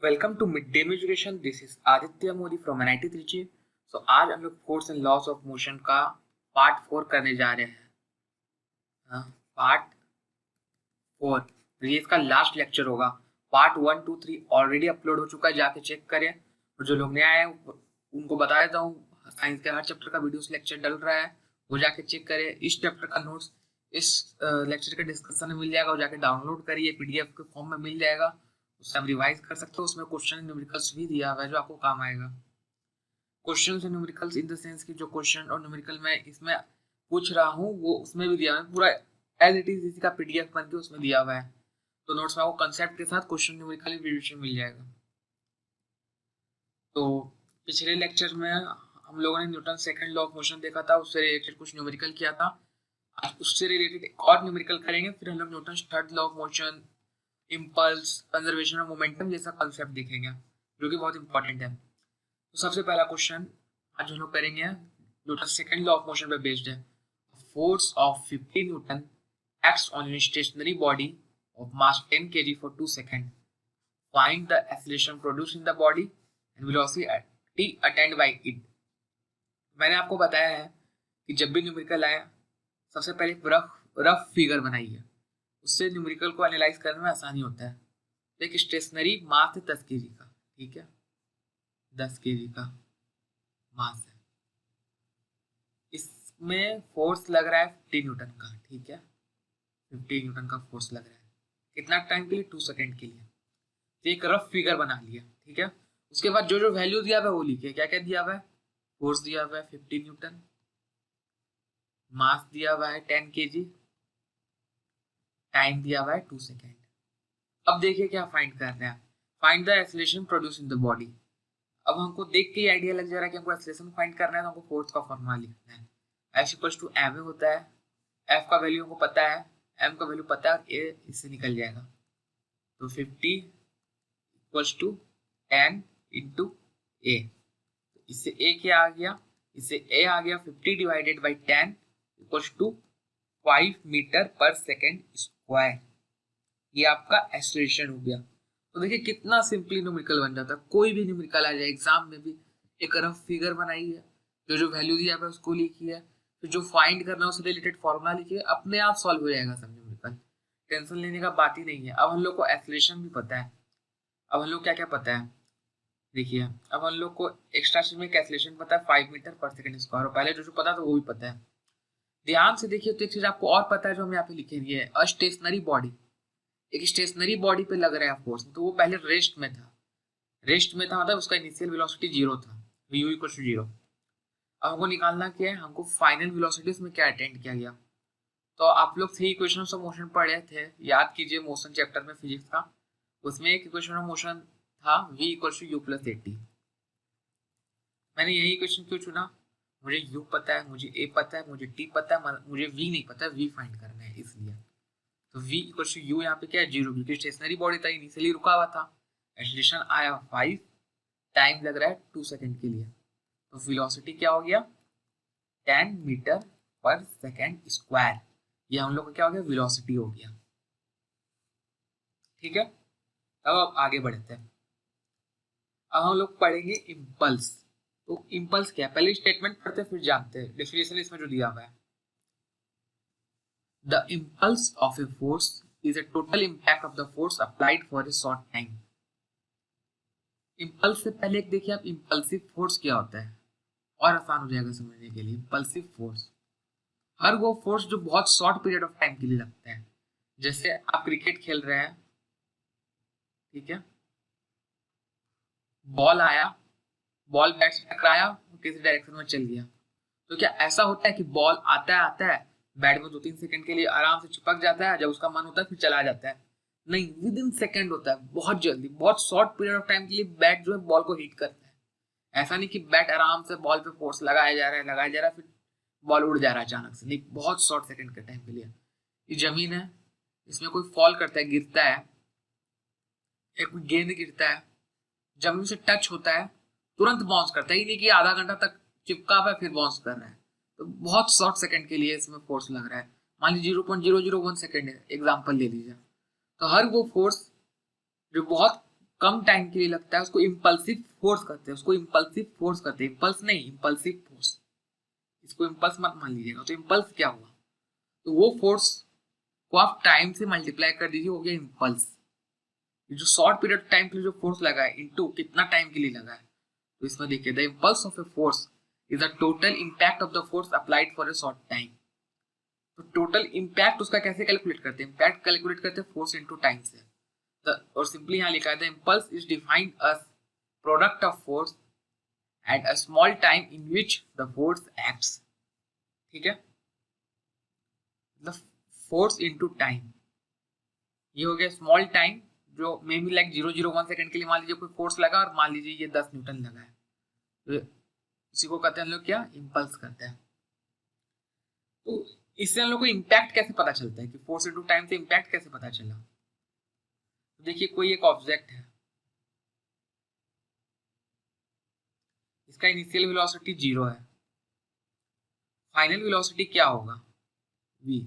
Welcome to Mid Day Education. This is Aditya Modi from NIT Trichy. So आज हम लोग force and laws of motion का part 4 करने जा रहे हैं। पार्ट 4 ये इसका लास्ट लेक्चर होगा। पार्ट 1, 2, 3 ऑलरेडी अपलोड हो चुका है, जाके चेक करें। और जो लोग नए आए हैं उनको बता देता हूँ, साइंस के हर चैप्टर का वीडियोस लेक्चर डल रहा है, वो जाके चेक करें। इस चैप्टर का नोट्स इस लेक्चर के डिस्क्रिप्शन में मिल जाएगा, वो जाके डाउनलोड करिए, पीडीएफ के फॉर्म में मिल जाएगा, उससे आप रिवाइज कर सकते हो। उसमें क्वेश्चन न्यूमेरिकल्स भी दिया हुआ है जो आपको काम आएगा। क्वेश्चन से न्यूमेरिकल्स इन द सेंस की जो क्वेश्चन और न्यूमेरिकल मैं इसमें पूछ रहा हूँ वो उसमें भी दिया हुआ है, पूरा एज इट इज इसी का पीडीएफ बन के उसमें दिया हुआ है। तो नोट्स में आपको कंसेप्ट के साथ क्वेश्चन न्यूमेरिकल रिविजन मिल जाएगा। तो पिछले लेक्चर में हम लोगों ने Newton second law of motion देखा था, उससे रिलेटेड कुछ न्यूमेरिकल किया था। आज उससे रिलेटेड एक और न्यूमेरिकल करेंगे, फिर हम लोग Newton third law of motion, impulse, conservation of momentum जैसा कंसेप्ट देखेंगे जो कि बहुत इंपॉर्टेंट है। तो सबसे पहला क्वेश्चन आज हम लोग करेंगे Newton second law of motion पे बेस्ड है। Force of 50 Newton acts on a stationary body of mass 10 kg for 2 seconds. Find the acceleration produced in the body and velocity attained by it. मैंने आपको बताया है कि जब भी numerical आया सबसे पहले रफ फिगर बनाइए, उससे न्यूमेरिकल को एनालाइज करने में आसानी होता है। तो एक स्टेशनरी मास है 10 केजी का, ठीक है, 10 केजी का मास है, इसमें फोर्स लग रहा है 50 न्यूटन का, ठीक है, 50 न्यूटन का फोर्स लग रहा है। कितना टाइम के लिए? 2 सेकंड के लिए। तो एक रफ फिगर बना लिया, ठीक है। उसके बाद जो जो वैल्यू दिया हुआ है वो लिखिए। क्या क्या दिया हुआ है? फोर्स दिया हुआ है 50 न्यूटन, मास दिया हुआ है 10 केजी, टाइम दिया हुआ है 2 सेकंड। अब देखिए क्या फाइंड कर रहे हैं। Find the acceleration produce in the body. अब हमको देख के आइडिया लग जा रहा है कि हमको एक्सेलरेशन फाइंड करना है, तो हमको फोर्स का फॉर्मूला लिखना है। F इक्वल्स टू एम होता है। F का वैल्यू हमको पता है, M का वैल्यू पता है, A इससे निकल जाएगा। तो 50 इक्वल्स टू 10 इंटू A। इससे A क्या आ गया? इससे A आ गया 50 divided by 10 equals to 5 metre पर सेकेंड स्क्वायर। ये आपका एक्सेलरेशन हो गया। तो देखिए कितना सिंपली न्यूमेरिकल बन जाता है। कोई भी न्यूमेरिकल आ जाए एग्जाम में भी, एक रफ फिगर बनाई है, जो जो वैल्यू दिया है उसको लिखिए, तो जो फाइंड करना है उससे रिलेटेड फॉर्मूला लिखिए, अपने आप सॉल्व हो जाएगा सब न्यूमेरिकल। टेंशन लेने का बात ही नहीं है। अब हम लोग को एक्सेलरेशन भी पता है। अब हम लोग क्या क्या पता है देखिए, अब हम लोग को एक्स्ट्रा चीज में कैलकुलेशन पता है 5 मीटर पर सेकंड स्क्वायर, और पहले जो जो पता था वो भी पता है। ध्यान से देखिए तो एक चीज आपको और पता है जो हम यहाँ पे लिखे है, अ स्टेशनरी बॉडी। एक स्टेशनरी बॉडी पे लग रहा है फोर्स, तो वो पहले रेस्ट में था। रेस्ट में था मतलब उसका इनिशियल वेलोसिटी 0 था, v इक्वल टू 0। अब हमको निकालना क्या है, हमको फाइनल वेलोसिटी उसमें क्या अटेंड किया गया। तो आप लोग 3 इक्वेशंस ऑफ मोशन पढ़े थे, याद कीजिए, मोशन चैप्टर में फिजिक्स का। उसमें एक इक्वेशन ऑफ मोशन था v equal to u plus A T. मैंने यही क्वेश्चन क्यों चुना? मुझे u पता है, मुझे a पता है, मुझे t पता है, मुझे v नहीं पता, v फाइंड करना है इसलिए। तो v इक्वल टू u यहाँ पे क्या है? 0, क्योंकि स्टेशनरी बॉडी था, इनिशियली रुका हुआ था। एक्सेलरेशन आया 5, टाइम लग रहा है 2 सेकंड के लिए। तो वेलोसिटी क्या हो गया? 10 मीटर पर सेकंड स्क्वायर। ये हम लोग का क्या हो गया? वेलोसिटी हो गया, ठीक है। अब आगे बढ़ते हैं। अब हम लोग पढ़ेंगे इम्पल्स। तो इम्पल्स क्या है, पहले स्टेटमेंट पढ़ते हैं फिर जानते हैं डेफिनेशन इसमें जो दिया हुआ है। The impulse of a force is a total impact of the force applied for a short time। Impulse से पहले एक देखिए आप, इम्पल्सिव फोर्स क्या होता है, और आसान हो जाएगा समझने के लिए। इम्पल्सिव फोर्स हर वो फोर्स जो बहुत शॉर्ट पीरियड ऑफ टाइम के लिए लगता है। जैसे आप क्रिकेट खेल रहे हैं, ठीक है, बॉल आया, बॉल बैट से टकराया, किसी डायरेक्शन में चल गया। तो क्या ऐसा होता है कि बॉल आता है बैट में 2-3 सेकंड के लिए आराम से चिपक जाता है, जब उसका मन होता है फिर चला जाता है? नहीं, विद इन सेकंड होता है, बहुत जल्दी, बहुत शॉर्ट पीरियड ऑफ टाइम के लिए बैट जो है बॉल को हिट करता है। ऐसा नहीं कि बैट आराम से बॉल पे फोर्स लगाया जा रहा है फिर बॉल उड़ जा रहा है अचानक से, नहीं, बहुत शॉर्ट सेकंड के टाइम के लिए। ये जमीन है, इसमें कोई फॉल करता है, गिरता है, एक गेंद गिरता है, जमीन से टच होता है, तुरंत बाउंस करता है, ये नहीं कि आधा घंटा तक चिपका हुआ है फिर बाउंस कर रहा है। तो बहुत शॉर्ट सेकंड के लिए इसमें फोर्स लग रहा है। मान लीजिए 0.001 सेकंड है, एग्जाम्पल ले लीजिए। तो हर वो फोर्स जो बहुत कम टाइम के लिए लगता है उसको इम्पल्सिव फोर्स कहते हैं, उसको इम्पल्सिव फोर्स कहते हैं, इम्पल्स नहीं, इम्पल्सिव फोर्स। इसको इम्पल्स मत मान लीजिएगा। तो इम्पल्स क्या हुआ, तो वो फोर्स को आप टाइम से मल्टीप्लाई कर दीजिए, हो गया इम्पल्स। जो शॉर्ट पीरियड टाइम के लिए जो फोर्स लगा है इनटू कितना टाइम के लिए लगा है, तो इसमें देखिए the impulse of a force is the total impact of the force applied for a short time. तो टोटल इम्पैक्ट उसका कैसे कैलकुलेट करते हैं, इम्पैक्ट कैलकुलेट करते हैं फोर्स इनटू टाइम से। और सिंपली यहाँ लिखा है the impulse is defined as product of force at a small time in which the force acts. ठीक है, द फोर्स इनटू टाइम, ये हो गया स्मॉल टाइम जो मे बी लाइक 0.01 सेकंड के लिए मान लीजिए कोई फोर्स लगा और मान लीजिए ये 10 न्यूटन लगा है, तो इसी को कहते हैं हम लोग क्या, इम्पल्स करते हैं। तो इससे हम लोग को इम्पैक्ट कैसे पता चलता है कि फोर्स इनटू टाइम से इम्पैक्ट कैसे पता चला। तो देखिए कोई एक ऑब्जेक्ट है, इसका इनिशियल वेलोसिटी 0 है, फाइनल वेलोसिटी क्या होगा v।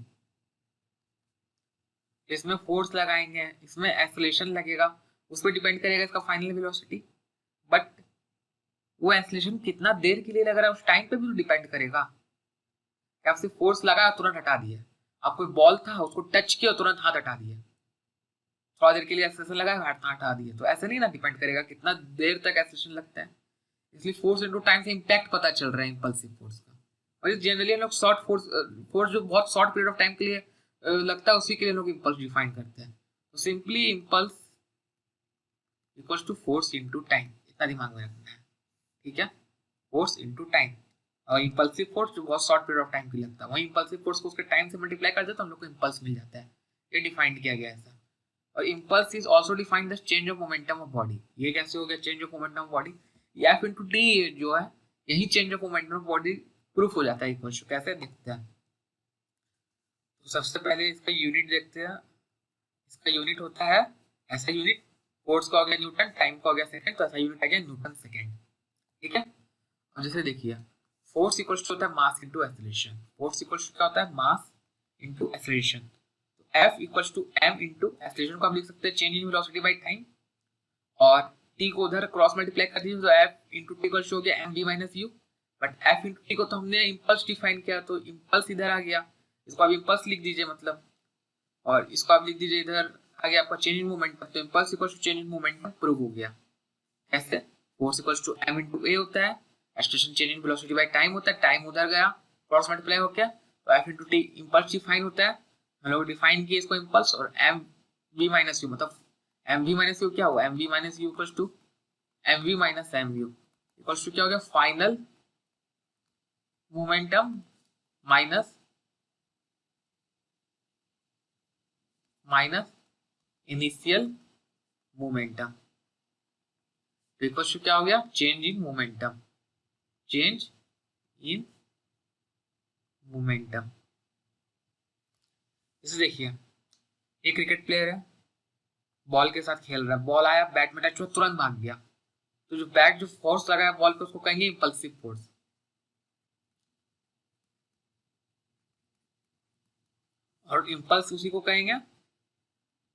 इसमें फोर्स लगाएंगे, इसमें एक्सेलरेशन लगेगा, उस पर डिपेंड करेगा इसका फाइनल वेलोसिटी। बट वो एक्सेलरेशन कितना देर के लिए लग रहा है उस टाइम पे भी डिपेंड करेगा। कि आपसे फोर्स लगा तुरंत हटा दिया, आप कोई बॉल था उसको टच किया तुरंत हाथ हटा दिया, थोड़ा देर के लिए एक्सेलरेशन लगा हाथ हटा दिया, तो ऐसे नहीं ना डिपेंड करेगा कितना देर तक एक्सेलरेशन लगता है। इसलिए फोर्स इनटू टाइम से इम्पैक्ट पता चल रहा है इम्पल्सिव फोर्स का। और जनरली हम लोग शॉर्ट फोर्स फोर्स जो बहुत शॉर्ट पीरियड ऑफ टाइम के लिए लगता है उसी के लिए लोग इम्पल्स डिफाइन करते हैं। तो simply impulse equals to force into time, इतना दिमाग में रखना है। ठीक है, फोर्स इनटू टाइम। और इम्पल्सिव फोर्स जो बहुत शॉर्ट पीरियड ऑफ टाइम के लिए लगता है, वही इम्पल्सिव फोर्स को उसके टाइम से मल्टीप्लाई कर दे तो हम लोग को इम्पल्स मिल जाता है। ये डिफाइन किया गया है ऐसा। और impulse is also defined the change of momentum of body. ये कैसे हो गया change of momentum of body, F into T जो है यही change of momentum of body proof हो जाता है इक्वल टू। कैसे देखते हैं, तो सबसे पहले इसका यूनिट देखते हैं। इसका यूनिट होता है ऐसा यूनिट, फोर्स का हो गया न्यूटन, टाइम का हो गया सेकंड, तो ऐसा यूनिट आ गया न्यूटन सेकंड। ठीक है, अब जैसे देखिए फोर्स इक्वल्स टू होता है mass into acceleration. Force equals to क्या होता है, mass into acceleration. F equals to m into acceleration को आप लिख सकते हैं change in velocity by time, और t को उधर क्रॉस मल्टीप्लाई कर दीजिए तो f इंटू टी इक्वल्स हो गया mv minus u। But f into T को तो हमने इम्पल्स डिफाइन किया तो इम्पल्स इधर आ गया, इसको आप इम्पल्स लिख दीजिए मतलब, और इसको आप लिख दीजिए इधर आ गया आपका चेंज इन मोमेंट। तो impulse equals to change in moment prove हो गया। ऐसे force equals to m into a होता है, acceleration change in velocity by time होता है, टाइम उधर गया क्रॉस मल्टीप्लाई हो गया, तो f into T impulse define होता है, हम लोग डिफाइन किए इसको इम्पल्स। और एम वी माइनस यू मतलब एम वी माइनस यू क्या हुआ, M V minus U equals to M V minus M U equals to क्या हो गया, final momentum minus initial momentum, तो इक्वल्स टू क्या हो गया, change in momentum, change in momentum. जैसे देखिए एक क्रिकेट प्लेयर है, बॉल के साथ खेल रहा है, बॉल आया बैट में टच हुआ तुरंत भाग गया, तो जो बैट जो फोर्स लगा है बॉल पे उसको कहेंगे इम्पल्सिव फोर्स। और इम्पल्स उसी को कहेंगे,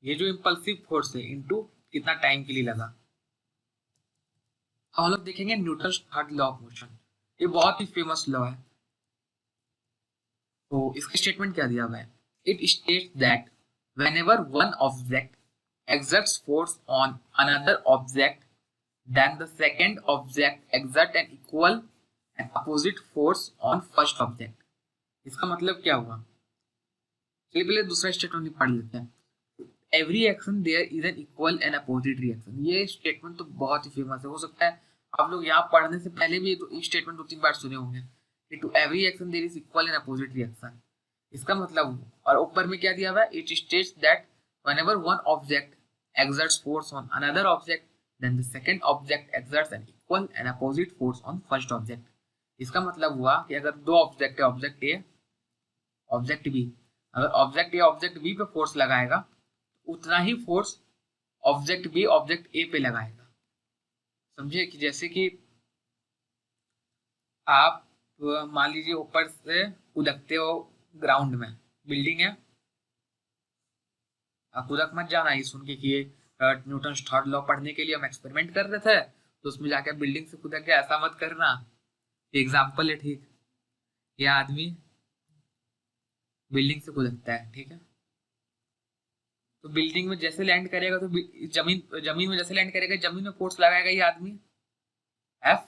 ये जो इम्पल्सिव फोर्स है इनटू कितना टाइम के लिए लगा। अब हम लोग देखेंगे Newton third law of motion, ये बहुत ही फेमस लॉ है। तो इसका स्टेटमेंट क्या दिया हुआ है, it states that whenever one object exerts force on another object then the second object exert an equal and opposite force on first object। इसका मतलब क्या हुआ, चलिए पहले दूसरा स्टेटमेंट पढ़ लेते हैं। Every action there is an equal and opposite reaction. ये स्टेटमेंट तो बहुत ही फेमस है, हो सकता है आप लोग यहाँ पढ़ने से पहले भी ये स्टेटमेंट 2-3 बार सुने होंगे कि to every action there is equal and opposite reaction. इसका मतलब, और ऊपर में क्या दिया हुआ है, it states that whenever one object exerts force on another object then the second object exerts an equal and opposite force on first object। इसका मतलब हुआ कि अगर दो ऑब्जेक्ट है, ऑब्जेक्ट ए ऑब्जेक्ट बी, अगर ऑब्जेक्ट ए ऑब्जेक्ट बी पे force लगाएगा उतना ही force object B object A पे लगाएगा। समझिए कि जैसे कि आप मान लीजिए ऊपर से कूदकते हो ग्राउंड में, बिल्डिंग है, आप कूदक मत जाना ये सुन के कि ये न्यूटन थर्ड लॉ पढ़ने के लिए हम एक्सपेरिमेंट कर रहे थे, तो उसमें जाके बिल्डिंग से कूदा के, ऐसा मत करना, एग्जाम्पल है ठीक। ये आदमी बिल्डिंग से कूदता है, ठीक है, तो बिल्डिंग में जैसे लैंड करेगा तो जमीन में जैसे लैंड करेगा, जमीन में फोर्स लगाएगा ये आदमी एफ।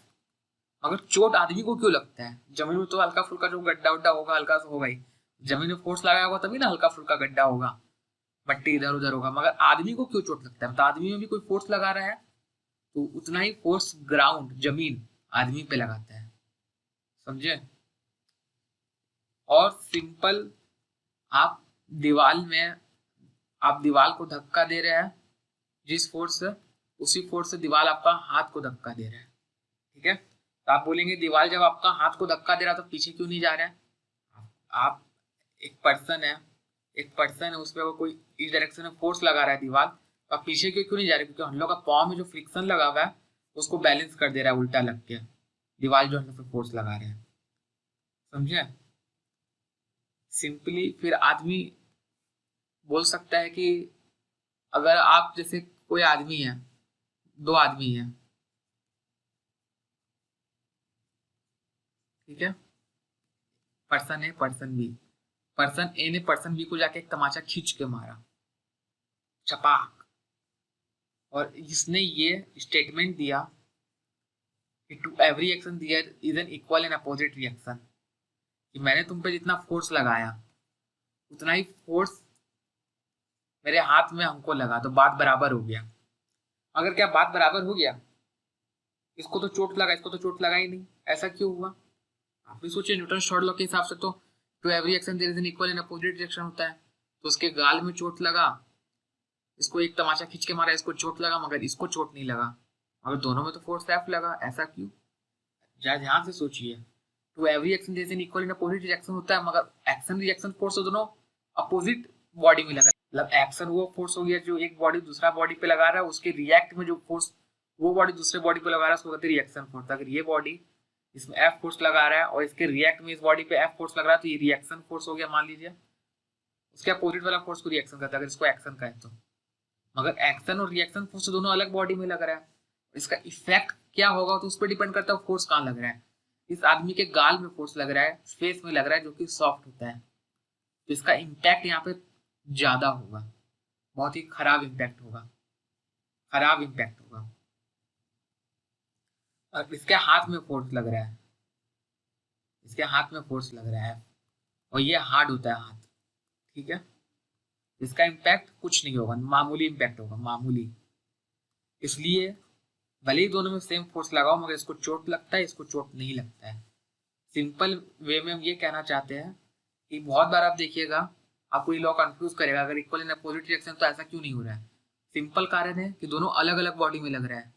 मगर चोट आदमी को क्यों लगता है? जमीन में तो हल्का फुल्का जो गड्ढा उड्डा होगा, हल्का सा होगा ही, जमीन में फोर्स लगाया होगा तभी ना हल्का फुल्का गड्ढा होगा, मट्टी इधर उधर होगा। मगर आदमी को क्यों चोट लगता है? मतलब आदमी में भी कोई फोर्स लगा रहा है, तो उतना ही फोर्स ग्राउंड जमीन आदमी पे लगाता है, समझे? और सिंपल, आप दीवाल को धक्का दे रहे हैं, जिस फोर्स से, उसी फोर्स से दीवाल आपका हाथ को धक्का दे रहा है, ठीक है। तो आप बोलेंगे दीवाल जब आपका हाथ को धक्का दे रहा है तो पीछे क्यों नहीं जा रहा है? आप एक पर्सन है, उस पर कोई इस डायरेक्शन में फोर्स लगा रहा है दीवार, तो आप पीछे क्यों नहीं जा रहे? क्योंकि हम लोग का पाँव में जो फ्रिक्शन लगा हुआ है उसको बैलेंस कर दे रहा है उल्टा लग के, दीवार जो हम लोग पे फोर्स लगा रहे हैं, समझे? सिंपली फिर आदमी बोल सकता है कि अगर आप जैसे कोई आदमी है, दो आदमी है, ठीक है, पर्सन है पर्सन बी, पर्सन ए ने पर्सन बी को जाके एक तमाचा खींच के मारा, चपाक, और इसने ये स्टेटमेंट दिया कि to every action there is an equal and opposite reaction, कि मैंने तुम पे जितना फोर्स लगाया उतना ही फोर्स मेरे हाथ में हमको लगा, तो बात बराबर हो गया। अगर क्या बात बराबर हो गया? इसको तो चोट लगा, इसको तो चोट लगा ही नहीं, ऐसा क्यों हुआ? आप भी सोचिए, न्यूटन थर्ड लॉ के हिसाब से तो to every action there is an equal and opposite reaction होता है। तो उसके गाल में चोट लगा, इसको एक तमाचा खींच के मारा, इसको चोट लगा, मगर इसको चोट नहीं लगा, मगर दोनों में तो फोर्स एफ लगा, ऐसा क्यों? जरा ध्यान से सोचिए, to every action there is an equal and opposite reaction होता है, मगर एक्शन रिएक्शन फोर्स तो दोनों अपोजिट बॉडी में लगा, मतलब एक्शन वो फोर्स हो गया जो एक बॉडी दूसरा बॉडी पे लगा रहा है, उसके रिएक्ट में जो फोर्स वो बॉडी दूसरे बॉडी पे लगा रहा है उसको कहते हैं रिएक्शन फोर्स। अगर ये बॉडी इसमें एफ फोर्स लगा रहा है और इसके रिएक्ट में इस बॉडी पे एफ फोर्स लग रहा है, तो ये रिएक्शन फोर्स हो गया, मान लीजिए। उसके अपोजिट वाला फोर्स को रिएक्शन कहता है अगर इसको एक्शन का है तो। मगर एक्शन और रिएक्शन फोर्स दोनों अलग बॉडी में लग रहा है, इसका इफेक्ट क्या होगा तो उस पर डिपेंड करता है फोर्स कहाँ लग रहा है। इस आदमी के गाल में फोर्स लग रहा है, फेस में लग रहा है जो कि सॉफ्ट होता है, तो इसका इम्पैक्ट यहाँ पे ज्यादा होगा, बहुत ही खराब इम्पैक्ट होगा, खराब इम्पैक्ट होगा। और इसके हाथ में फोर्स लग रहा है, इसके हाथ में फोर्स लग रहा है और ये हार्ड होता है हाथ, ठीक है, इसका इम्पैक्ट कुछ नहीं होगा, मामूली इम्पैक्ट होगा, मामूली। इसलिए भले ही दोनों में सेम फोर्स लगाओ मगर इसको चोट लगता है, इसको चोट नहीं लगता है। सिंपल वे में हम ये कहना चाहते हैं कि बहुत बार आप देखिएगा आपको ये लॉ कंफ्यूज करेगा, अगर इक्वल एंड अपोजिट रिएक्शन तो ऐसा क्यों नहीं हो रहा है? सिंपल कारण है कि दोनों अलग अलग बॉडी में लग रहा है।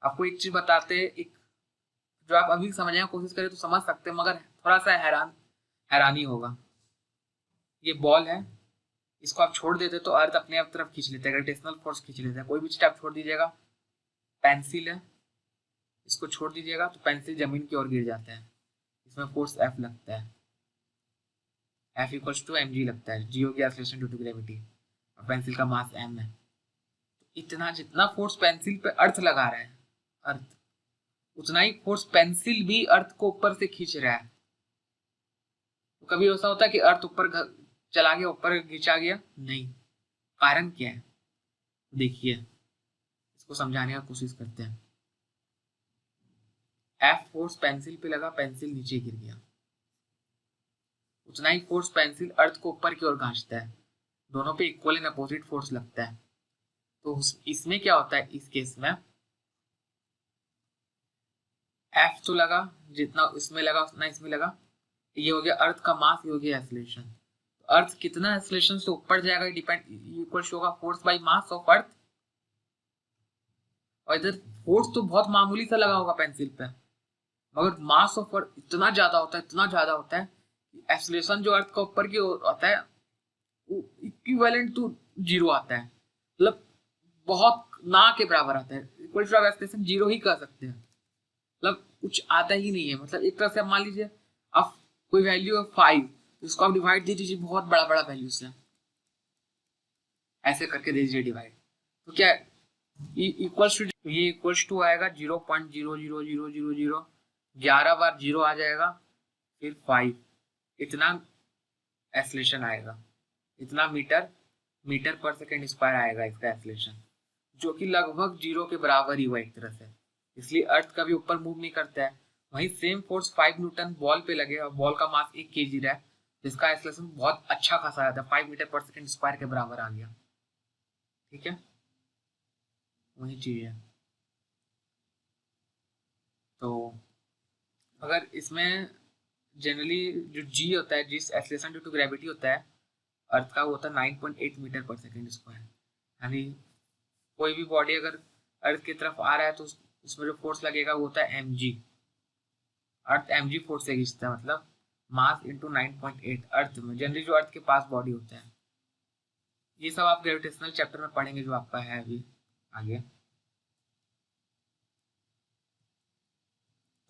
आपको एक चीज बताते, एक जो आप अभी समझने की कोशिश करें तो समझ सकते हैं, मगर थोड़ा सा हैरानी होगा। ये बॉल है, इसको आप छोड़ देते तो अर्थ अपने आप तरफ खींच लेता है, ग्रेविटेशनल फोर्स खींच लेता है। कोई भी चीज आप छोड़ दीजिएगा, पेंसिल है, इसको छोड़ दीजिएगा तो पेंसिल जमीन की ओर गिर जाता है, इसमें फोर्स एफ लगता है, F equals to M G लगता है, जी हो गया एक्सेलरेशन ड्यू टू ग्रेविटी, और पेंसिल का मास एम है। तो इतना जितना फोर्स पेंसिल पे अर्थ लगा रहा है, अर्थ, उतना ही फोर्स पेंसिल भी अर्थ को ऊपर से खींच रहा है। तो कभी ऐसा होता है कि अर्थ ऊपर चला गया, ऊपर खींचा गया? नहीं। कारण क्या है देखिए, इसको समझाने का कोशिश करते हैं। एफ फोर्स पेंसिल पे लगा, पेंसिल नीचे गिर गया, उतना ही फोर्स पेंसिल अर्थ को ऊपर की ओर खींचता है, दोनों पे इक्वल एंड अपोजिट फोर्स लगता है। तो इसमें क्या होता है, इस केस में एफ तो लगा, जितना इसमें लगा उतना इसमें लगा, ये हो गया अर्थ का मास, ये हो गया एक्सेलरेशन। तो अर्थ कितना एक्सेलरेशन से ऊपर जाएगा डिपेंड इक्वल होगा force by mass of earth, और इधर फोर्स तो बहुत मामूली सा लगा होगा पेंसिल पे, मगर मास ऑफ अर्थ इतना ज्यादा होता है, इतना ज्यादा होता है, एक्सेलरेशन जो अर्थ का ऊपर की ओर आता है वो इक्विवेलेंट टू जीरो आता है, मतलब बहुत ना के बराबर आता है, इक्वल टू एक्सेलरेशन जीरो ही कह सकते हैं, मतलब कुछ आता ही नहीं है। मतलब एक तरह से आप मान लीजिए आप कोई वैल्यू है 5, इसको आप डिवाइड दे दीजिए बहुत बड़ा बड़ा वैल्यू से, ऐसे करके दे दीजिए डिवाइड, तो क्या इक्वल्स टू, ये इक्वल्स टू आएगा 0.00000, 11 बार जीरो आ जाएगा, फिर 5, इतना एक्सेलरेशन आएगा, इतना मीटर पर सेकेंड स्क्वायर आएगा इसका एक्सेलरेशन, जो कि लगभग जीरो के बराबर ही हुआ एक तरह से, इसलिए अर्थ कभी ऊपर मूव नहीं करता है। वहीं सेम फोर्स 5 न्यूटन बॉल पे लगे और बॉल का मास 1 kg रहा है, जिसका एक्सेलरेशन बहुत अच्छा खासा आया था, 5 मीटर पर सेकेंड स्क्वायर के बराबर आ गया। ठीक है, वही चीज है। तो अगर इसमें जनरली जो जी होता है, जिस एक्सेलरेशन ड्यू टू ग्रेविटी होता है अर्थ का, वो होता है 9.8 मीटर पर सेकेंड स्क्वायर। यानी कोई भी बॉडी अगर अर्थ की तरफ आ रहा है तो उसमें जो फोर्स लगेगा वो होता है mg। अर्थ mg फोर्स से खींचता है, मतलब मास इंटू 9.8 अर्थ में, जनरली जो अर्थ के पास बॉडी होता है। ये सब आप ग्रेविटेशनल चैप्टर में पढ़ेंगे जो आपका है अभी आगे।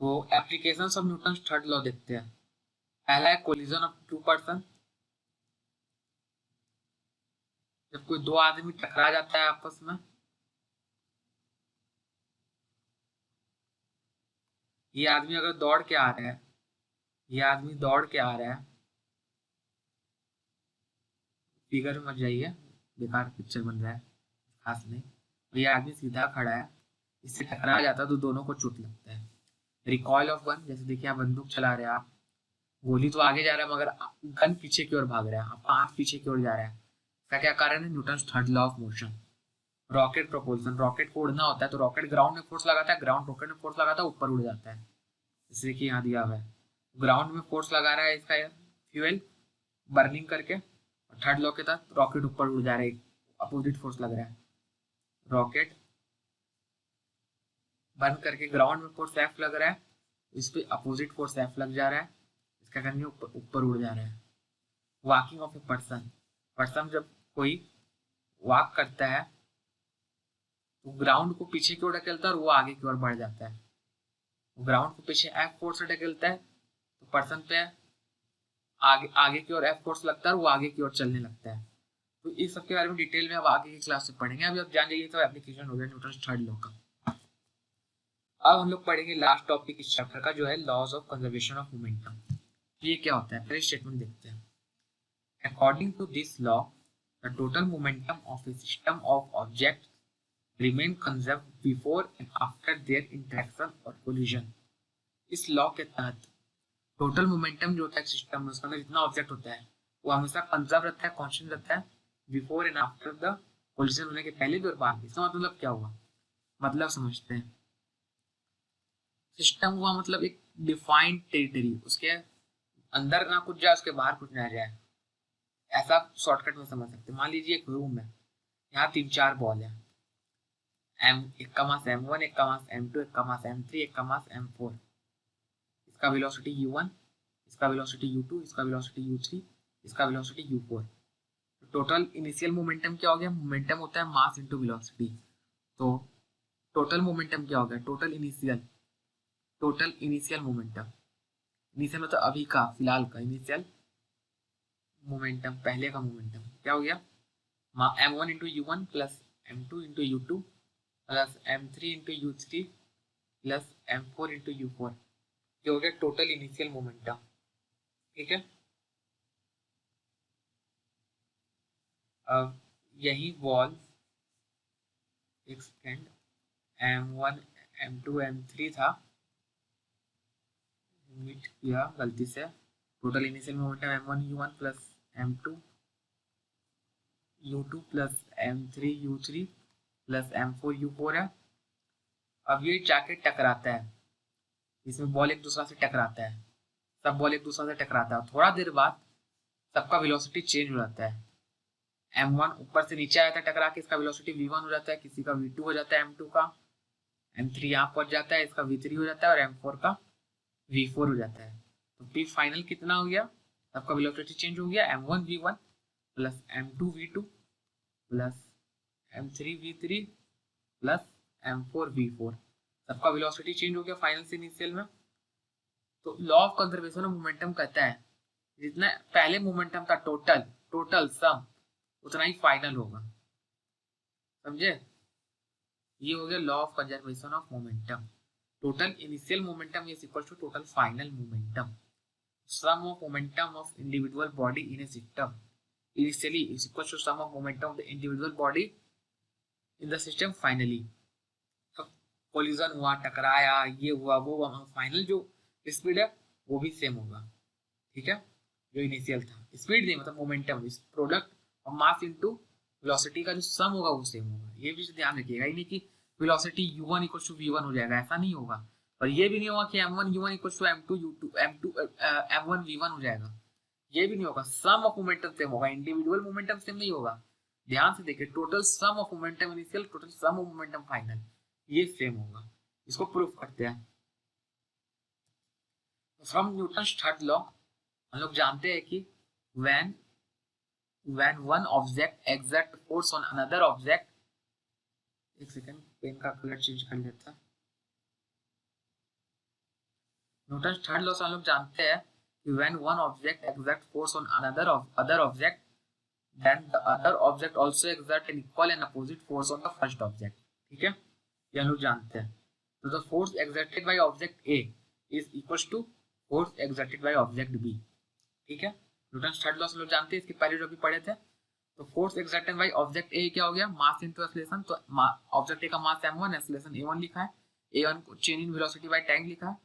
तो application of Newton third law देखते हैं। पहला है कोलिजन ऑफ टू पर्सन, जब कोई दो आदमी टकरा जाता है आपस में, ये आदमी अगर दौड़ के आ रहा है, ये आदमी दौड़ के आ रहा है, फिगर में मत जाइए, बेकार पिक्चर बन रहा है, खास नहीं। और ये आदमी सीधा खड़ा है, इससे टकरा जाता है तो दोनों को चोट लगता है। रिकॉइल ऑफ गन, जैसे देखिए आप बंदूक चला रहे हैं, आप गोली तो आगे जा रहा है मगर गन पीछे की ओर भाग रहा है, आपका हाथ पीछे की ओर जा रहा है। इसका क्या कारण है? Newton third law of motion. Rocket propulsion, rocket को उड़ना होता है तो रॉकेट ग्राउंड में फोर्स लगाता है, ग्राउंड रॉकेट में फोर्स लगाता है, ऊपर उड़ जाता है। जैसे कि यहाँ दिया हुआ है, ग्राउंड में फोर्स लगा रहा है इसका फ्यूल बर्निंग करके, और थर्ड लॉ के तहत रॉकेट ऊपर उड़ जा रहा है, अपोजिट फोर्स लग रहा है। रॉकेट बर्न करके ग्राउंड में फोर्स एफ लग रहा है, इस पे अपोजिट फोर्स एफ लग जा रहा है, इसका करने ऊपर ऊपर उड़ जा रहा है। Walking of a person, person जब कोई वॉक करता है तो ग्राउंड को पीछे की ओर ढकेलता है और वो आगे की ओर बढ़ जाता है। ग्राउंड को पीछे एफ फोर्स से ढकेलता है तो पर्सन पे आगे आगे की ओर एफ फोर्स लगता है और वो आगे की ओर चलने लगता है। तो इस सब के बारे में डिटेल में अब आगे की क्लास में पढ़ेंगे। अभी आप जान जाइए तो एप्लीकेशन हो गया न्यूटन थर्ड लॉ का। अब हम लोग पढ़ेंगे लास्ट टॉपिक इस चैप्टर का, जो है laws of conservation of momentum. ये क्या होता है, पहले स्टेटमेंट देखते हैं। According to this law the total momentum of a system of object remain conserve before and after their interaction और कोलिजन। इस लॉ के तहत टोटल मोमेंटम जो होता है सिस्टम में, उसके अंदर जितना ऑब्जेक्ट होता है वो हमेशा कंजर्व रहता है, कांस्टेंट रहता है, before and after the collision होने के पहले भी और बाद भी। इसका मतलब क्या हुआ, मतलब समझते हैं। सिस्टम हुआ मतलब एक डिफाइंड टेरिटरी, उसके अंदर ना कुछ जाए उसके बाहर कुछ ना जाए, ऐसा शॉर्टकट में समझ सकते हैं। मान लीजिए एक रूम है, यहाँ 3-4 बॉल है, एक का मास m1, एक का मास m2, एक का मास m3, एक का मास m4। इसका वेलोसिटी u1, इसका वेलोसिटी u2, इसका वेलोसिटी u3, इसका velocity u4। Total initial momentum क्या हो गया, मोमेंटम होता है मास इनटू वेलोसिटी। तो टोटल मोमेंटम क्या हो गया, टोटल इनिशियल मोमेंटम। इनिशियल मतलब अभी का, फिलहाल का इनिशियल मोमेंटम, पहले का मोमेंटम क्या हो गया, m1 into u one plus m2 into u two plus m3 into यू3 प्लस m4 इंटू यू4। ये हो गया टोटल इनिशियल मोमेंटम। ठीक है, अब यही बॉल एक सेकेंड m1 m2 m3 था, मिट किया गलती से। Total initial momentum m1 u1 plus m2 u2 plus m3 u3 plus m4 u4 है। अब ये जाके टकराता है, इसमें बॉल एक दूसरा से टकराता है, सब बॉल एक दूसरा से टकराता है, थोड़ा देर बाद सबका वेलोसिटी चेंज हो जाता है। m1 ऊपर से नीचे आया था टकरा के, इसका वेलोसिटी v1 हो जाता है, किसी का v2 हो जाता है, m2 का m3 यहाँ पहुंच जाता है, इसका v3 हो जाता है, और m4 का v4 हो जाता है। तो p फाइनल कितना हो गया, सबका वेलोसिटी चेंज हो गया, m1 v1 plus m2 v2 plus m3 v3 plus m4 v4, सबका वेलोसिटी चेंज हो गया फाइनल से इनिशियल में। तो law of conservation of momentum कहता है जितना पहले मोमेंटम था टोटल सम, उतना ही फाइनल होगा, समझे। ये हो गया law of conservation of momentum. Total initial momentum is equal to total final momentum. Sum of momentum of individual body in a system initially is equal to sum of momentum of the individual body in the system finally। Collision हुआ, टकराया, ये हुआ वो हुआ, final जो speed है वो भी सेम होगा। ठीक है, जो इनिशियल था स्पीड नहीं मतलब मोमेंटम, इस प्रोडक्ट और मास इनटू वेलोसिटी का जो सम होगा वो सेम होगा। ये भी ध्यान रखिएगा, ये नहीं कि velocity u1 equal to v1 हो जाएगा, ऐसा नहीं होगा। और ये भी नहीं होगा कि m1 u1 equal to m2 u2 m2 m1 v1 हो जाएगा, ये भी नहीं होगा। सम ऑफ मोमेंटम सेम होगा, इंडिविजुअल मोमेंटम सेम नहीं होगा। ध्यान से देखिए, total sum of momentum initial, total sum of momentum final, ये सेम होगा। इसको प्रूफ करते हैं फ्रॉम न्यूटन्स थर्ड लॉ। हम लोग जानते हैं कि when one object exert force on another object, एक सेकंड पेन का कलर चेंज कर लेता। न्यूटन थर्ड लॉ से हम लोग जानते हैं कि when one object exert force on other object, then the other object also exert an equal and opposite force on the first object। ठीक है, ये हम लोग जानते हैं। तो the force exerted by object A is equals to force exerted by object B। ठीक है, न्यूटन थर्ड लॉ से लोग जानते हैं, इसके पहले जो भी पढ़े थे। तो force exerted by object A क्या हो गया, मास इनटू एक्सेलरेशन। तो ऑब्जेक्ट ए का मास m1, एक्सेलरेशन a1 लिखा है, a1 को change in velocity by time लिखा है।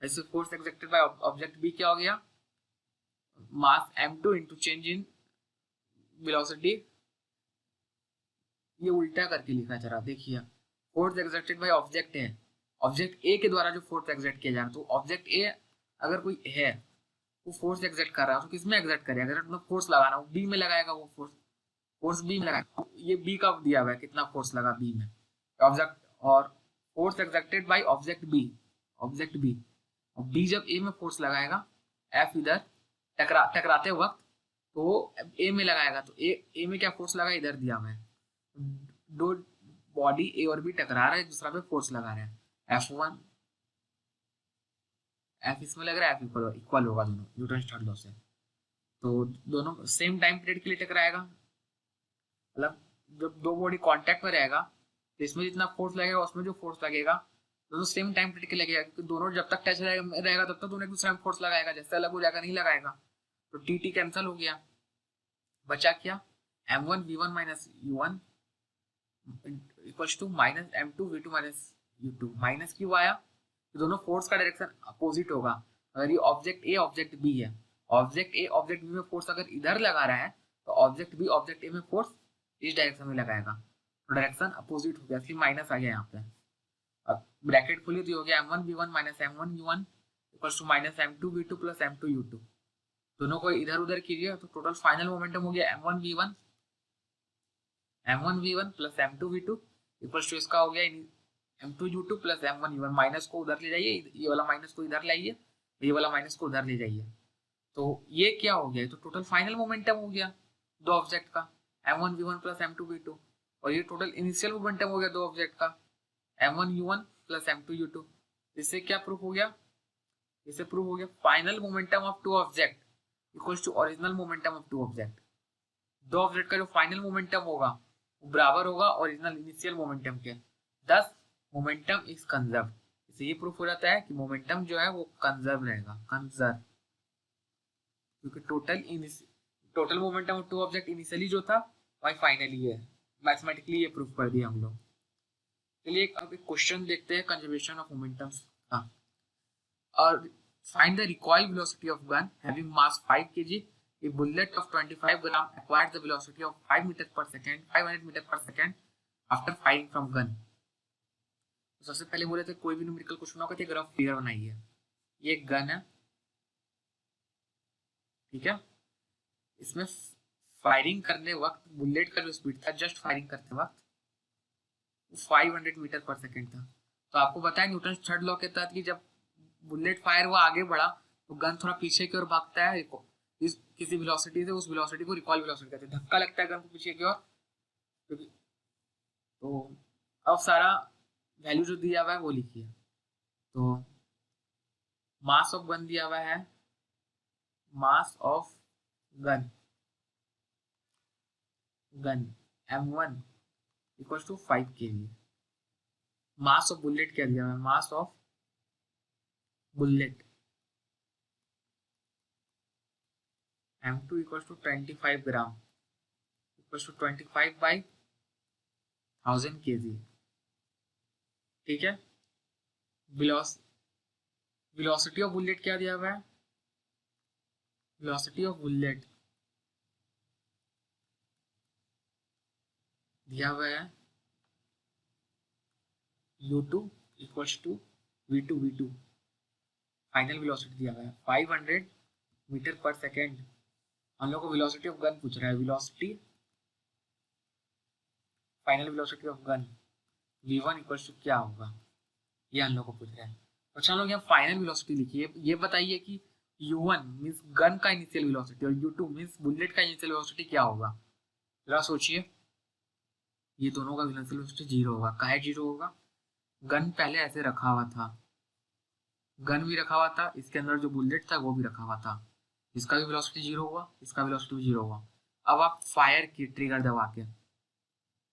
ऐसे force exerted by object B क्या हो गया, mass m2 into change in velocity. ये उल्टा करके लिखा है, जरा देखिए। Force exerted by object A, object A के द्वारा जो फोर्स एक्सर्ट किया जा रहा है, तो ऑब्जेक्ट ए अगर कोई है वो फोर्स एक्सर्ट कर रहा है, तो किसमें एक्सर्ट करेगा, अगर मतलब फोर्स लगाना वो बी में लगाएगा, वो फोर्स बी में लगाएगा। ये बी का दिया हुआ है, कितना फोर्स लगा बी में ऑब्जेक्ट, और force exerted by object B, और बी जब ए में फोर्स लगाएगा, एफ इधर टकराते वक्त तो ए में लगाएगा, तो ए में क्या फोर्स लगा, इधर दिया हुआ है। दो बॉडी ए और बी टकरा रहा है, एक दूसरा पे फोर्स लगा रहे हैं, F1 एफ इसमें लग रहा है, एफ इक्वल होगा दोनों न्यूटन थर्ड लॉ से। तो दोनों सेम टाइम पीरियड के लिए टकराएगा, मतलब जब दो बॉडी कांटेक्ट में रहेगा तो इसमें जितना फोर्स लगेगा उसमें जो फोर्स लगेगा दोनों सेम टाइम पीरियड के लगेगा, क्योंकि दोनों जब तक टच रहेगा तब तक दोनों एक दूसरे में फोर्स लगाएगा, जैसे अलग हो जाएगा नहीं लगाएगा। तो टी टी कैंसिल हो गया, बचा क्या, m1 v1 minus u1 equals to minus m2 v2 minus u2। Minus क्यों आया, तो दोनों फोर्स का डायरेक्शन अपोजिट होगा। अगर ये ऑब्जेक्ट ए ऑब्जेक्ट बी है, ऑब्जेक्ट ए ऑब्जेक्ट बी में फोर्स अगर इधर लगा रहा है, तो ऑब्जेक्ट बी ऑब्जेक्ट ए में फोर्स इस डायरेक्शन में लगाएगा, तो डायरेक्शन अपोजिट हो गया, फिर माइनस आ गया यहाँ पे। अब ब्रैकेट खुली तो हो गया m1 v1 minus m1 u1 equals to minus m2 v2 plus m2 u2। दोनों को इधर उधर कीजिए तो टोटल फाइनल मोमेंटम हो गया m1 v1 plus m2 v2 equals to इसका हो गया m2 u2 plus m1 u1। Minus को उधर ले जाइए, ये वाला माइनस को इधर लाइए, ये वाला माइनस को उधर ले जाइए, तो ये क्या हो गया, तो टोटल फाइनल मोमेंटम हो गया दो ऑब्जेक्ट का, m1 v1 plus m2 v2। और ये टोटल इनिशियल मोमेंटम हो गया दो ऑब्जेक्ट का, m1 u1 plus m2 u2। इससे क्या प्रूफ हो गया, इससे प्रूफ हो गया final momentum of two object equals to original momentum of two object. दो ऑब्जेक्ट का जो फाइनल मोमेंटम होगा वो बराबर होगा ओरिजिनल इनिशियल मोमेंटम के, दस मोमेंटम इज कंजर्व। इससे ये प्रूफ हो जाता है कि मोमेंटम जो है वो कंजर्व रहेगा, कंजर्व, क्योंकि total momentum of two object initially जो था वही फाइनली है। मैथमेटिकली ये प्रूफ कर दिया हम लोग। चलिए अब एक क्वेश्चन देखते हैं कंजर्वेशन ऑफ मोमेंटम्स का। और find the recoil velocity of gun having mass 5 kg, a bullet of 25 gram acquires the velocity of 5 meters per second 500 meters per second after firing from gun। तो सबसे पहले बोले थे कोई भी न्यूमेरिकल क्वेश्चन होगा तो एक रफ फिगर बनाइए। ये एक गन है, ठीक है, इसमें फायरिंग करने वक्त बुलेट का जो स्पीड था जस्ट फायरिंग करते वक्त 500 मीटर पर सेकेंड था। तो आपको बताया न्यूटन थर्ड लॉ के तहत कि जब बुलेट फायर हुआ आगे बढ़ा तो गन थोड़ा पीछे की ओर भागता है, इस किसी वेलोसिटी से, उस वेलोसिटी को रिकॉइल वेलोसिटी कहते हैं। धक्का लगता है गन को पीछे की ओर। तो अब सारा वैल्यू जो दिया हुआ है वो लिखिए। तो मास ऑफ गन दिया हुआ है, mass of gun m1 equals to 5 kg। Mass of bullet क्या दिया हुआ है, mass of bullet m2 equal to 25 gram equal to 25/1000 kg। ठीक है, वेलोसिटी ऑफ बुलेट क्या दिया हुआ है, वेलोसिटी ऑफ बुलेट दिया हुआ है u2 equal to v2 final velocity दिया हुआ है 500 मीटर पर सेकेंड। हम लोग को वेलोसिटी ऑफ गन पूछ रहा है, velocity final velocity of gun v1 equal to क्या होगा, ये हम लोग को पूछ रहा है। तो चलो यहाँ फाइनल वेलोसिटी लिखिए, ये बताइए कि u1 मीन्स गन का इनिशियल वेलोसिटी और u2 मीन्स बुलेट का इनिशियल वेलोसिटी क्या होगा। जरा सोचिए, ये दोनों का इनिशियल वेलोसिटी जीरो होगा। काहे जीरो होगा, गन पहले ऐसे रखा हुआ था, गन भी रखा हुआ था, इसके अंदर जो बुलेट था वो भी रखा हुआ था, इसका भी वेलोसिटी जीरो हुआ, इसका वेलोसिटी भी जीरो हुआ। अब आप फायर की ट्रिगर दबा के,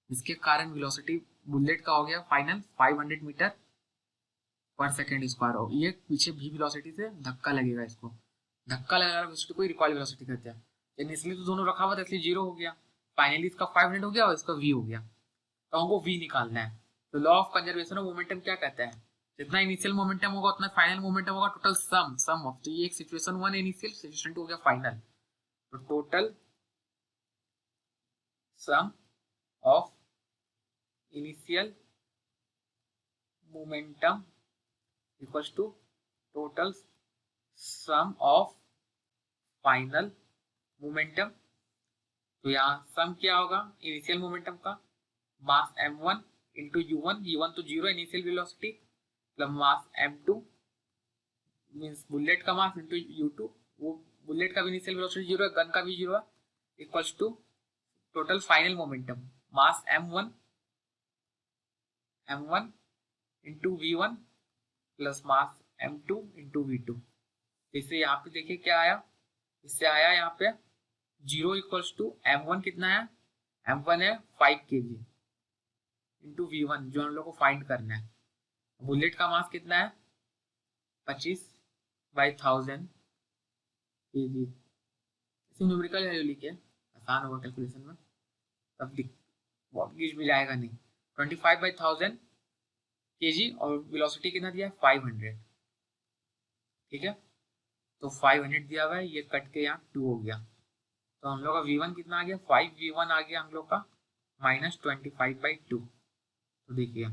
इसके कारण वेलोसिटी बुलेट का हो गया फाइनल 500 मीटर पर सेकेंड स्क्वायर हो। ये पीछे भी वेलोसिटी से धक्का लगेगा, इसको धक्का लगा वेलोसिटी को रिकॉइल वेलोसिटी कहते हैं। इनिशियली तो दोनों रखा हुआ था इसलिए जीरो हो गया, फाइनली इसका 500 हो गया और इसका v हो गया, तो हमको v निकालना है। तो law of conservation of momentum क्या कहता है, जितना इनिशियल मोमेंटम होगा उतना फाइनल मोमेंटम होगा, टोटल सम ऑफ। तो ये एक सिचुएशन 1 इनिशियल, सिचुएशन 2 हो गया फाइनल, तो total sum of initial momentum equals to total sum of final momentum. तो यहाँ सम क्या होगा इनिशियल मोमेंटम का, मास m1 इंटू u1 तो zero initial velocity, plus mass m2 means bullet का मास इंटू u2, वो बुलेट का भी इनिशियल वेलोसिटी जीरो है, गन का भी जीरो है, equals to total final momentum mass m1 into v1 plus mass m2 into v2। इससे यहाँ पे देखिए क्या आया, इससे आया यहाँ पे जीरो इक्वल्स टू m1 कितना है, m1 है 5 kg इंटू v1 जो हम लोग को फाइंड करना है। बुलेट का मास कितना है 25/1000 kg। इसे न्यूमेरिकल वैल्यू लिखे, आसान होगा कैलकुलेशन में, तब दिख भी जाएगा नहीं। 25/1000 kg और वेलोसिटी कितना दिया है 500। ठीक है, तो 500 दिया हुआ है, ये कट के यहाँ 2 हो गया, तो हम लोग का v1 कितना आ गया 5, v1 आ गया हम लोग का -25/2। तो देखिए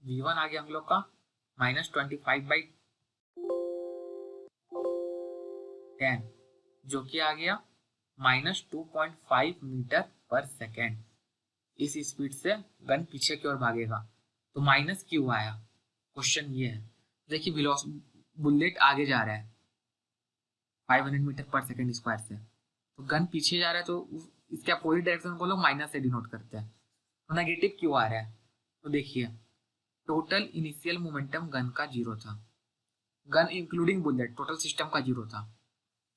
v1 आ गया हम लोग का -25/10, जो कि आ गया -2.5 मीटर पर सेकेंड। इस स्पीड से गन पीछे की ओर भागेगा, तो माइनस क्यों आया, क्वेश्चन ये है। देखिए बुलेट आगे जा रहा है 500 मीटर पर सेकेंड स्क्वायर से, तो गन पीछे जा रहा है, तो इसके अपोजिट डायरेक्शन को लोग माइनस से डिनोट करते हैं। तो नेगेटिव क्यों आ रहा है, तो देखिए टोटल इनिशियल मोमेंटम गन का जीरो था, gun including bullet total system का जीरो था,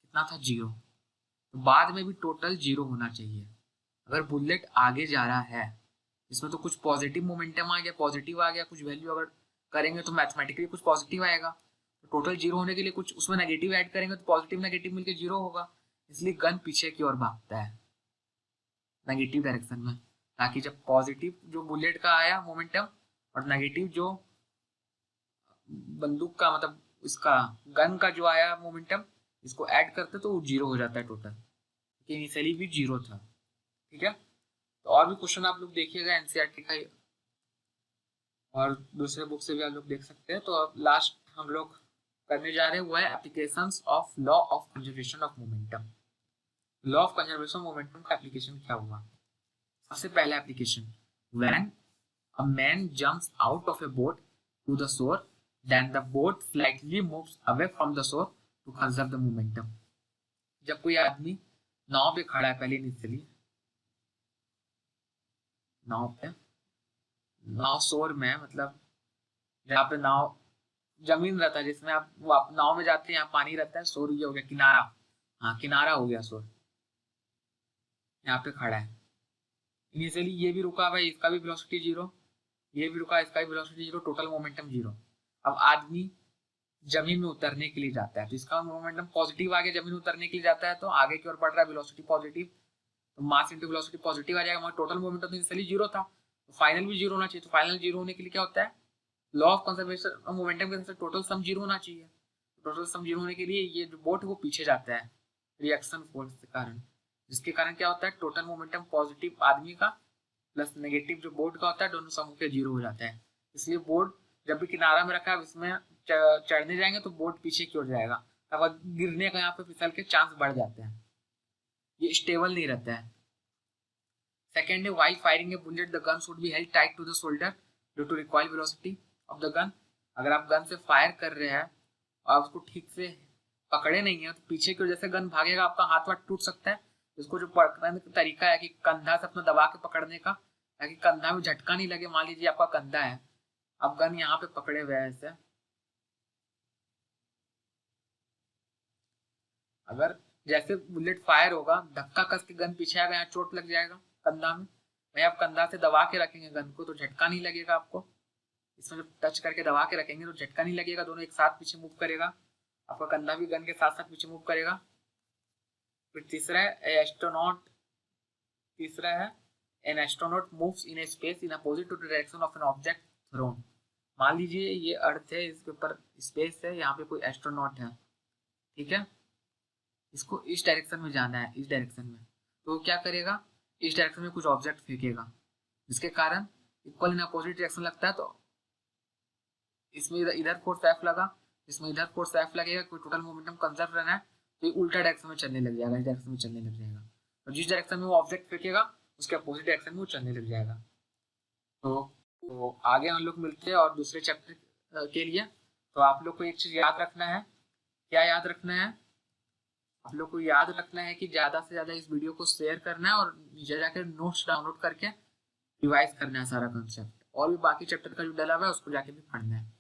कितना था जीरो, तो बाद में भी टोटल जीरो होना चाहिए। अगर बुलेट आगे जा रहा है, इसमें तो कुछ पॉजिटिव मोमेंटम आ गया, पॉजिटिव आ गया, कुछ वैल्यू अगर करेंगे तो मैथमेटिकली कुछ पॉजिटिव आएगा, तो टोटल जीरो होने के लिए कुछ उसमें नेगेटिव ऐड करेंगे तो पॉजिटिव नेगेटिव मिलकर जीरो होगा, इसलिए गन पीछे की ओर भागता है नेगेटिव डायरेक्शन में, ताकि जब पॉजिटिव जो बुलेट का आया मोमेंटम और नेगेटिव जो बंदूक का मतलब इसका गन का जो आया मोमेंटम, इसको ऐड करते तो वो जीरो हो जाता है टोटल, क्योंकि इनिशियली भी जीरो था। ठीक है, तो और भी क्वेश्चन आप लोग देखिएगा एनसीईआरटी का और दूसरे बुक से भी आप लोग देख सकते हैं। तो अब लास्ट हम लोग करने जा रहे हैं वो है applications of law of conservation of momentum. Law of conservation of momentum का एप्लीकेशन क्या हुआ, सबसे पहला application, when a man jumps out of a boat to the shore then the boat slightly moves away from the shore to conserve the momentum. जब कोई आदमी नाव पे खड़ा है, पहले इनिशियली नाव पे, नाव शोर में मतलब जहाँ पे नाव जमीन रहता है जिसमें आप नाव में जाते हैं, यहाँ पानी रहता है, शोर ये हो गया किनारा, हाँ किनारा हो गया शोर, यहाँ पे खड़ा है इनिशियली, ये भी रुका हुआ है, इसका भी वेलोसिटी जीरो, ये भी रुका, इसका भी velocity zero, total momentum zero. अब आदमी जमीन में उतरने के लिए जाता है तो इसका मोमेंटम पॉजिटिव आ गया, जमीन उतरने के लिए जाता है तो आगे की ओर बढ़ रहा है, वेलोसिटी पॉजिटिव, तो मास इंटू वेलोसिटी पॉजिटिव आ जाएगा, मगर टोटल मोमेंटम तो इनिशियली जीरो था, तो फाइनल भी जीरो होना चाहिए। तो फाइनल जीरो होने के लिए क्या होता है, law of conservation of momentum के हिसाब से टोटल सम जीरो होना चाहिए। टोटल सम जीरो होने के लिए ये जो बोट है वो पीछे जाता है रिएक्शन फोर्स के कारण, जिसके कारण क्या होता है, टोटल मोमेंटम पॉजिटिव आदमी का प्लस नेगेटिव जो बोर्ड का होता है, दोनों सम के जीरो हो जाता है। इसलिए बोर्ड जब भी किनारा में रखा है इसमें चढ़ने जाएंगे तो बोर्ड पीछे की ओर जाएगा, अब गिरने का यहाँ पे फिसल के चांस बढ़ जाते हैं, ये स्टेबल नहीं रहता है। सेकेंड है while firing a bullet the gun should be held tight to the shoulder due to recoil velocity of the gun. अगर आप गन से फायर कर रहे हैं और उसको ठीक से पकड़े नहीं है तो पीछे की ओर जैसे गन भागेगा आपका हाथ वाथ टूट सकता है। इसको जो पकड़ने का तरीका है कि कंधा से अपना दबा के पकड़ने का, ताकि कंधा में झटका नहीं लगे। मान लीजिए आपका कंधा है, आप गन यहाँ पे पकड़े हुए हैं ऐसे, अगर जैसे बुलेट फायर होगा धक्का कस के गन पीछे आएगा, यहाँ चोट लग जाएगा कंधा में, वही आप कंधा से दबा के रखेंगे गन को तो झटका नहीं लगेगा आपको। इसमें जब टच करके दबा के रखेंगे तो झटका नहीं लगेगा, दोनों एक साथ पीछे मूव करेगा, आपका कंधा भी गन के साथ साथ पीछे मूव करेगा। फिर तीसरा है एस्ट्रोनॉट, तीसरा है an astronaut moves in a space in opposite to the direction of an object thrown. मान लीजिए ये अर्थ है, इसके ऊपर स्पेस है, यहाँ पे कोई एस्ट्रोनॉट है, ठीक है, इसको इस डायरेक्शन में जाना है, इस डायरेक्शन में, तो क्या करेगा, इस डायरेक्शन में कुछ ऑब्जेक्ट फेंकेगा जिसके कारण इक्वल इन अपोजिट डायरेक्शन लगता है, तो इसमें इधर फोर्स एफ लगा, इसमें इधर फोर्स एफ लगेगा, कोई टोटल मोमेंटम कंजर्व रहना है तो ये उल्टा डायरेक्शन में चलने लग जाएगा, इस डायरेक्शन में चलने लग जाएगा, और जिस डायरेक्शन में वो ऑब्जेक्ट फेंकेगा उसके अपोजिट डायरेक्शन में वो चलने लग जाएगा। तो आगे हम लोग मिलते हैं और दूसरे चैप्टर के लिए। तो आप लोग को एक चीज याद रखना है, क्या याद रखना है, आप लोग को याद रखना है कि ज़्यादा से ज़्यादा इस वीडियो को शेयर करना है और नीचे जाकर नोट्स डाउनलोड करके रिवाइज करना है सारा कंसेप्ट, और भी बाकी चैप्टर का जो डला हुआ है उसको जाके भी पढ़ना है।